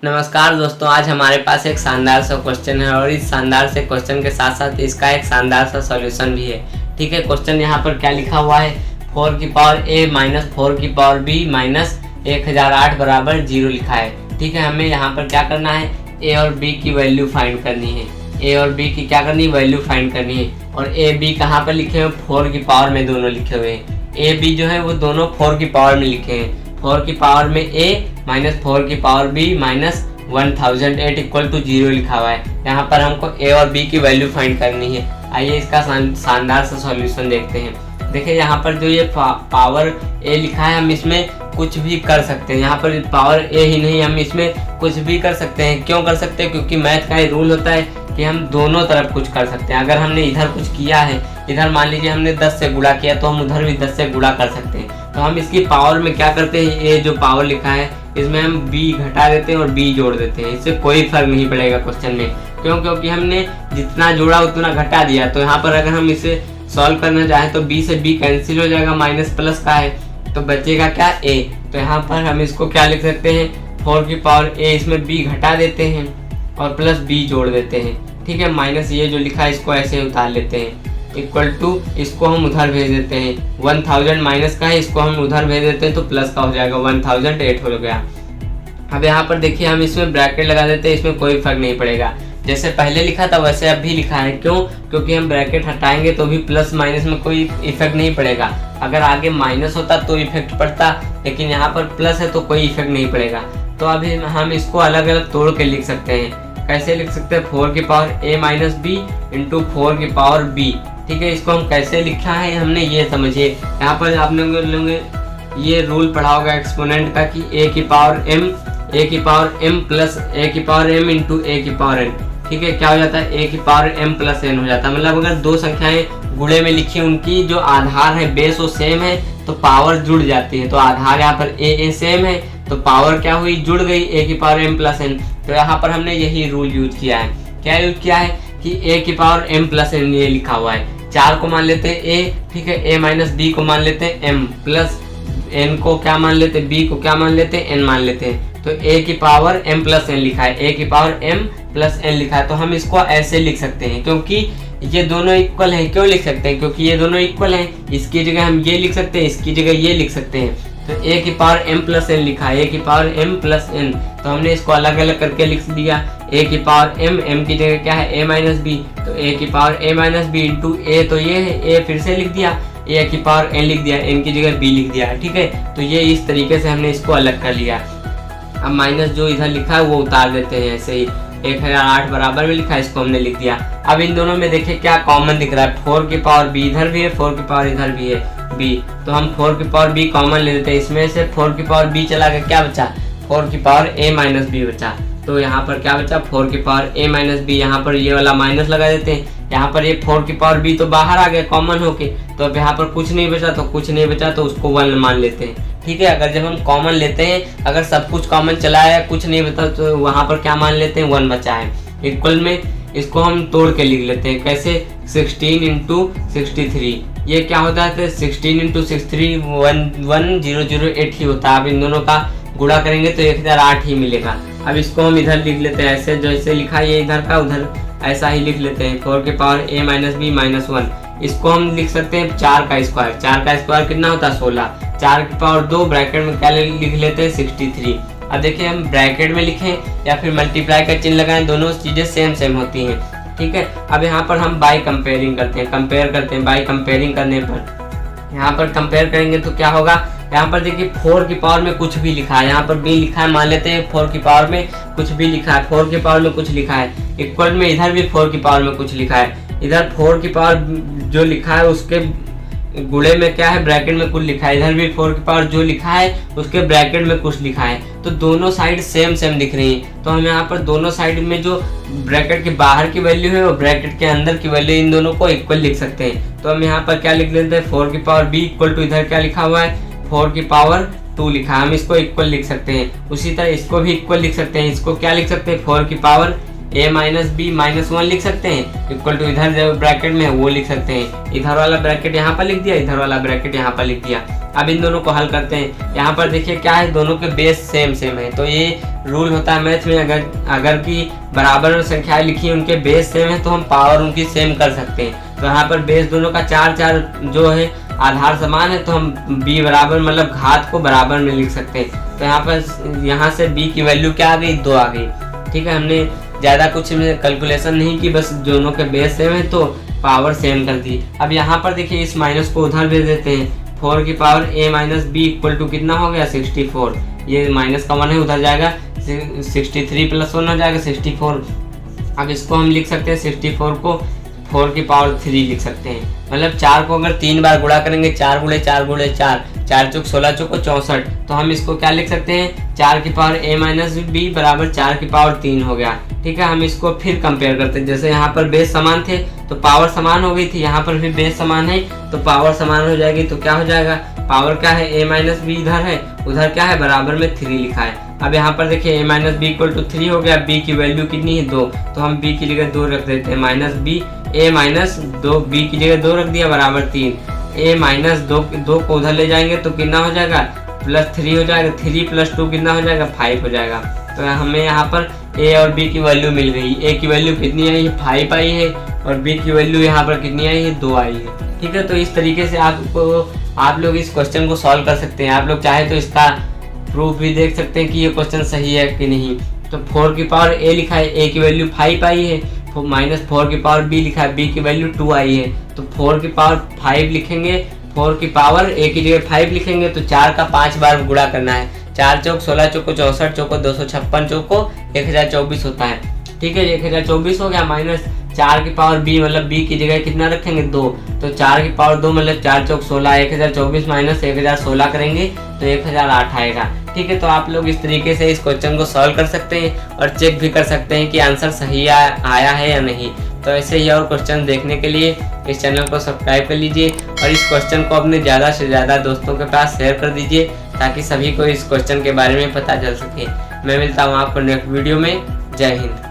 नमस्कार दोस्तों, आज हमारे पास एक शानदार सा क्वेश्चन है और इस शानदार से क्वेश्चन के साथ साथ इसका एक शानदार सा सॉल्यूशन भी है। ठीक है, क्वेश्चन यहाँ पर क्या लिखा हुआ है, 4 की पावर a माइनस 4 की पावर b माइनस 1008 बराबर 0 लिखा है। ठीक है, हमें यहाँ पर क्या करना है, a और b की वैल्यू फाइंड करनी है। a और b की क्या करनी है, वैल्यू फाइंड करनी है। और a b कहाँ पर लिखे हुए, 4 की पावर में दोनों लिखे हुए हैं। a b जो है वो दोनों 4 की पावर में लिखे हैं। 4 की पावर में a माइनस 4 की power b minus 1008 equal to 0 लिखा हुआ है। यहाँ पर हमको a और b की वैल्यू फाइंड करनी है। आइए इसका शानदार सा सॉल्यूशन देखते हैं। देखिए यहाँ पर जो ये पावर a लिखा है, हम इसमें कुछ भी कर सकते हैं। यहाँ पर पावर a ही नहीं, हम इसमें कुछ भी कर सकते हैं। क्यों कर सकते हैं, क्योंकि मैथ का ये रूल होता है कि हम दोनों तरफ कुछ कर सकते हैं। अगर हमने इधर कुछ किया है, इधर मान लीजिए हमने 10 से गुणा किया, तो हम उधर भी 10 से गुणा कर सकते हैं। तो हम इसकी पावर में क्या करते हैं, ये जो पावर लिखा है इसमें हम b घटा देते हैं और b जोड़ देते हैं। इससे कोई फर्क नहीं पड़ेगा क्वेश्चन में। क्यों, क्योंकि हमने जितना जोड़ा उतना घटा दिया। तो यहाँ पर अगर हम इसे सॉल्व करना चाहें तो b से b कैंसिल हो जाएगा, माइनस प्लस का है तो बचेगा क्या, a। तो यहाँ पर हम इसको क्या लिख सकते हैं, 4 की पावर a, इसमें b घटा देते हैं और प्लस b जोड़ देते हैं। ठीक है, माइनस ये जो लिखा है इसको ऐसे उतार लेते हैं, इक्वल टू इसको हम उधर भेज देते हैं। 1000 माइनस का है, इसको हम उधर भेज देते हैं तो प्लस का हो जाएगा, 1008 हो गया। अब यहाँ पर देखिए हम इसमें ब्रैकेट लगा देते हैं, इसमें कोई फर्क नहीं पड़ेगा। जैसे पहले लिखा था वैसे अब भी लिखा है। क्यों, क्योंकि हम ब्रैकेट हटाएंगे तो भी प्लस माइनस में कोई इफेक्ट नहीं पड़ेगा। अगर आगे माइनस होता तो इफेक्ट पड़ता, लेकिन यहाँ पर प्लस है तो कोई इफेक्ट नहीं पड़ेगा। तो अभी हम इसको अलग अलग तोड़ के लिख सकते हैं। कैसे लिख सकते हैं, 4 की power a minus b into 4 की पावर b। ठीक है, इसको हम कैसे लिखा है हमने ये समझिए। यहाँ पर आप लोगों ये रूल पढ़ा होगा एक्सपोनेंट का कि a की पावर m प्लस a की पावर m इंटू a की पावर n। ठीक है, क्या हो जाता है, a की पावर m प्लस n हो जाता है। मतलब अगर दो संख्याएं गुणे में लिखी, उनकी जो आधार है बेस वो सेम है तो पावर जुड़ जाती है। तो आधार यहाँ पर a सेम है तो पावर क्या हुई, जुड़ गई, a की पावर m प्लस n। तो यहाँ पर हमने यही रूल यूज किया है। क्या यूज किया है कि a की पावर m प्लस n ये लिखा हुआ है। 4 को मान लेते हैं a, ठीक है, a माइनस b को मान लेते हैं m, प्लस n को क्या मान लेते हैं, b को क्या मान लेते हैं, n मान लेते हैं। तो a की पावर m प्लस n लिखा है, a की पावर m प्लस n लिखा है। तो हम इसको ऐसे लिख सकते हैं क्योंकि ये दोनों इक्वल हैं। क्यों लिख सकते हैं, क्योंकि ये दोनों इक्वल हैं। इसकी जगह हम ये लिख सकते हैं, इसकी जगह ये लिख सकते हैं। तो a की पावर m प्लस n लिखा है, a की पावर m प्लस n। तो हमने इसको अलग अलग करके लिख दिया। a की पावर m की जगह क्या है, a माइनस b। तो a की power a minus b into a, तो ये है a, फिर से लिख दिया, a की पावर n लिख दिया, n की जगह b लिख दिया। ठीक है, तो ये इस तरीके से हमने इसको अलग कर लिया। अब माइनस जो इधर लिखा है वो उतार देते हैं, ऐसे ही 1008 बराबर में लिखा है, इसको हमने लिख दिया। अब इन दोनों में देखिए क्या कॉमन दिख रहा है, 4 की पावर b इधर भी है, 4 की पावर इधर भी है b। तो हम 4 की पावर b कॉमन ले लेते हैं। इसमें से 4 की पावर b चला गया, क्या बचा, 4 की पावर a माइनस b बचा। तो यहाँ पर क्या बचा, 4 की पावर a माइनस b। यहाँ पर ये वाला माइनस लगा देते हैं। यहाँ पर ये 4 की पावर b तो बाहर आ गया कॉमन होके, तो अब यहाँ पर कुछ नहीं बचा, तो कुछ नहीं बचा तो उसको 1 मान लेते हैं। ठीक है, अगर जब हम कॉमन लेते हैं, अगर सब कुछ कॉमन चला है, कुछ नहीं बचा, तो वहाँ पर क्या मान लेते हैं, 1 बचा है। इक्वल में इसको हम तोड़ के लिख लेते हैं। कैसे, 16 इंटू 63। ये क्या होता है, 16 इंटू 63 1008 ही होता है। अब इन दोनों का गुणा करेंगे तो 1008 ही मिलेगा। अब इसको हम इधर लिख लेते हैं, ऐसे जैसे लिखा है इधर का उधर ऐसा ही लिख लेते हैं। 4 की power a minus b minus 1। इसको हम लिख सकते हैं 4 का स्क्वायर। 4 का स्क्वायर कितना होता है, 16। 4 की पावर 2, ब्रैकेट में क्या लिख लेते हैं, 63। अब देखिए हम ब्रैकेट में लिखें या फिर मल्टीप्लाई का चिन्ह लगाएं, दोनों चीजें सेम होती हैं। ठीक है, अब यहाँ पर हम बाय कंपेयरिंग करते हैं, कंपेयर करते हैं। बाय कंपेयरिंग करने पर यहाँ पर कंपेयर करेंगे तो क्या होगा, यहाँ पर देखिए 4 की पावर में कुछ भी लिखा है, यहाँ पर b लिखा है, मान लेते हैं 4 की पावर में कुछ भी लिखा है, 4 की पावर में कुछ लिखा है। इक्वल में इधर भी 4 की पावर में कुछ लिखा है। इधर 4 की पावर जो लिखा है उसके गुणे में क्या है, ब्रैकेट में कुछ लिखा है। इधर भी 4 की पावर जो लिखा है उसके ब्रैकेट में कुछ लिखा है। तो दोनों साइड सेम दिख रही है। तो हम यहाँ पर दोनों साइड में जो ब्रैकेट के बाहर की वैल्यू है और ब्रैकेट के अंदर की वैल्यू, इन दोनों को इक्वल लिख सकते हैं। तो हम यहाँ पर क्या लिख लेते हैं, 4 की पावर b इक्वल टू इधर क्या लिखा हुआ है, 4 की पावर 2 लिखा है। हम इसको इक्वल लिख सकते हैं। उसी तरह इसको भी इक्वल लिख सकते हैं। इसको क्या लिख सकते हैं, 4 की power a minus B minus 1 लिख सकते हैं, इक्वल टू इधर जो ब्रैकेट में है वो लिख सकते हैं, इधर वाला ब्रैकेट यहाँ पर लिख दिया, इधर वाला ब्रैकेट यहाँ पर लिख दिया। अब इन दोनों को हल करते हैं। यहाँ पर देखिए क्या है, दोनों के बेस सेम सेम है, तो ये रूल होता है मैथ में, अगर की बराबर संख्याएं लिखी है उनके बेस सेम है तो हम पावर उनकी सेम कर सकते हैं। तो यहाँ पर बेस दोनों का 4 4 जो है आधार समान है, तो हम b बराबर मतलब घात को बराबर में लिख सकते हैं। तो यहाँ से b की वैल्यू क्या आ गई, 2 आ गई। ठीक है, हमने ज़्यादा कुछ कैलकुलेशन नहीं की, बस दोनों के बेस सेम है तो पावर सेम कर दी। अब यहाँ पर देखिए इस माइनस को उधर भेज देते हैं, 4 की power a minus B equal to कितना हो गया, 64। ये माइनस का 1 है, उधर जाएगा 63 प्लस 1 हो जाएगा 64। अब इसको हम लिख सकते हैं 64 को 4 की पावर 3 लिख सकते हैं। मतलब 4 को अगर 3 बार गुणा करेंगे, 4 गुणे 4 गुणे 4, 4 चौक 16 चौको 64, तो हम इसको क्या लिख सकते हैं, 4 की पावर a माइनस बी बराबर 4 की पावर 3 हो गया। ठीक है, हम इसको फिर कंपेयर करते हैं। जैसे यहाँ पर बेस समान थे तो पावर समान हो गई थी, यहाँ पर भी बेस समान है तो पावर समान हो जाएगी। तो क्या हो जाएगा, पावर क्या है, a माइनस बी इधर है, उधर क्या है, बराबर में 3 लिखा है। अब यहाँ पर देखिए a minus B equal to 3 हो गया, b की वैल्यू कितनी है, 2, तो हम b की जगह 2 रख देते हैं, minus B a minus 2, b की जगह 2 रख दिया बराबर 3, a माइनस 2 को उधर ले जाएंगे तो कितना हो जाएगा, प्लस 3 हो जाएगा, 3 प्लस 2 कितना हो जाएगा, 5 हो जाएगा। तो हमें यहाँ पर a और b की वैल्यू मिल गई। a की वैल्यू कितनी आई है, 5 आई है, और b की वैल्यू यहाँ पर कितनी आई है, 2 आई है। ठीक है, तो इस तरीके से आप लोग इस क्वेश्चन को सॉल्व कर सकते हैं। आप लोग चाहे तो इसका प्रूफ भी देख सकते हैं कि ये क्वेश्चन सही है कि नहीं। तो 4 की पावर a लिखा है, a की वैल्यू 5 आई है, माइनस 4 की पावर b लिखा है, b की वैल्यू 2 आई है। तो 4 की पावर 5 लिखेंगे, 4 की पावर a की जगह 5 लिखेंगे तो 4 का 5 बार गुणा करना है, 4 चौक 16 चौको 64 चौको 256 चौको 1024 होता है। ठीक है, 1024 हो गया, माइनस 4 की पावर b मतलब b की जगह कितना रखेंगे, 2, तो 4 की पावर 2 मतलब 4 चौक 16, 1024 माइनस 1016 करेंगे तो 1008 आएगा। ठीक है, तो आप लोग इस तरीके से इस क्वेश्चन को सॉल्व कर सकते हैं और चेक भी कर सकते हैं कि आंसर सही आया है या नहीं। तो ऐसे ही और क्वेश्चन देखने के लिए इस चैनल को सब्सक्राइब कर लीजिए और इस क्वेश्चन को अपने ज़्यादा से ज़्यादा दोस्तों के पास शेयर कर दीजिए ताकि सभी को इस क्वेश्चन के बारे में पता चल सके। मैं मिलता हूँ आपको नेक्स्ट वीडियो में। जय हिंद।